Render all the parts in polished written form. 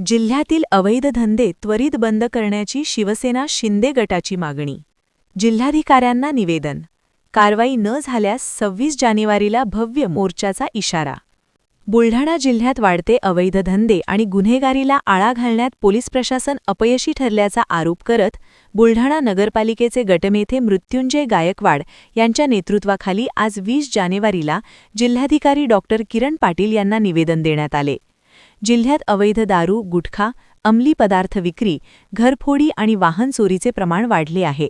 जिल्ह्यातील अवैध धंदे त्वरित बंद करण्याची शिवसेना शिंदे गटाची मागणी. जिल्हाधिकाऱ्यांना निवेदन. कारवाई न झाल्यास 26 जानेवारीला भव्य मोर्चाचा इशारा. बुलढाणा जिल्ह्यात वाढते अवैध धंदे आणि गुन्हेगारीला आळा घालण्यात पोलीस प्रशासन अपयशी ठरल्याचा आरोप करत बुलढाणा नगरपालिकेचे गटनेते मृत्युंजय गायकवाड यांच्या नेतृत्वाखाली आज 20 जानेवारीला जिल्हाधिकारी डॉ. किरण पाटील यांना निवेदन देण्यात आले. जिल्ह्यात अवैध दारू, गुटखा, अंमली पदार्थ विक्री, घरफोडी आणि वाहन चोरीचे प्रमाण वाढले आहे.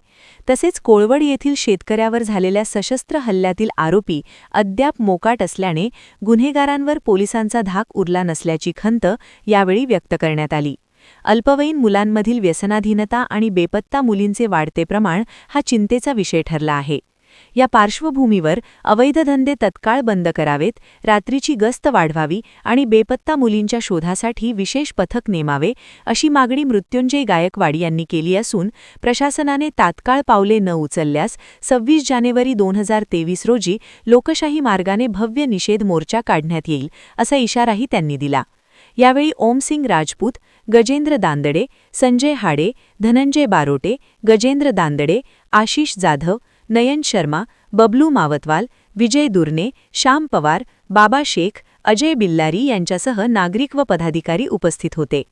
तसेच कोळवड येथील शेतकऱ्यावर झालेल्या सशस्त्र हल्ल्यातील आरोपी अद्याप मोकाट असल्याने गुन्हेगारांवर पोलिसांचा धाक उरला नसल्याची खंत यावेळी व्यक्त करण्यात आली. अल्पवयीन मुलांमधील व्यसनाधीनता आणि बेपत्ता मुलींचे वाढते प्रमाण हा चिंतेचा विषय ठरला आहे. या पार्श्वभूमीवर अवैध धंदे तत्काळ बंद करावेत, रात्रीची गस्त वाढवावी आणि बेपत्ता मुलींच्या शोधासाठी विशेष पथक नेमावे, अशी मागणी मृत्युंजय गायकवाड यांनी केली असून प्रशासनाने तात्काळ पावले न उचलल्यास 26 जानेवारी 2023 रोजी लोकशाही मार्गाने भव्य निषेध मोर्चा काढण्यात येईल, असा इशाराही त्यांनी दिला. यावेळी ओमसिंग राजपूत, गजेंद्र दांदडे, संजय हाडे, धनंजय बारोटे, गजेंद्र दांदडे, आशिष जाधव, नयन शर्मा, बबलू मावतवाल, विजय दुर्ने, श्याम पवार, बाबा शेख, अजय बिल्लारी यांच्यासह नागरिक व पदाधिकारी उपस्थित होते.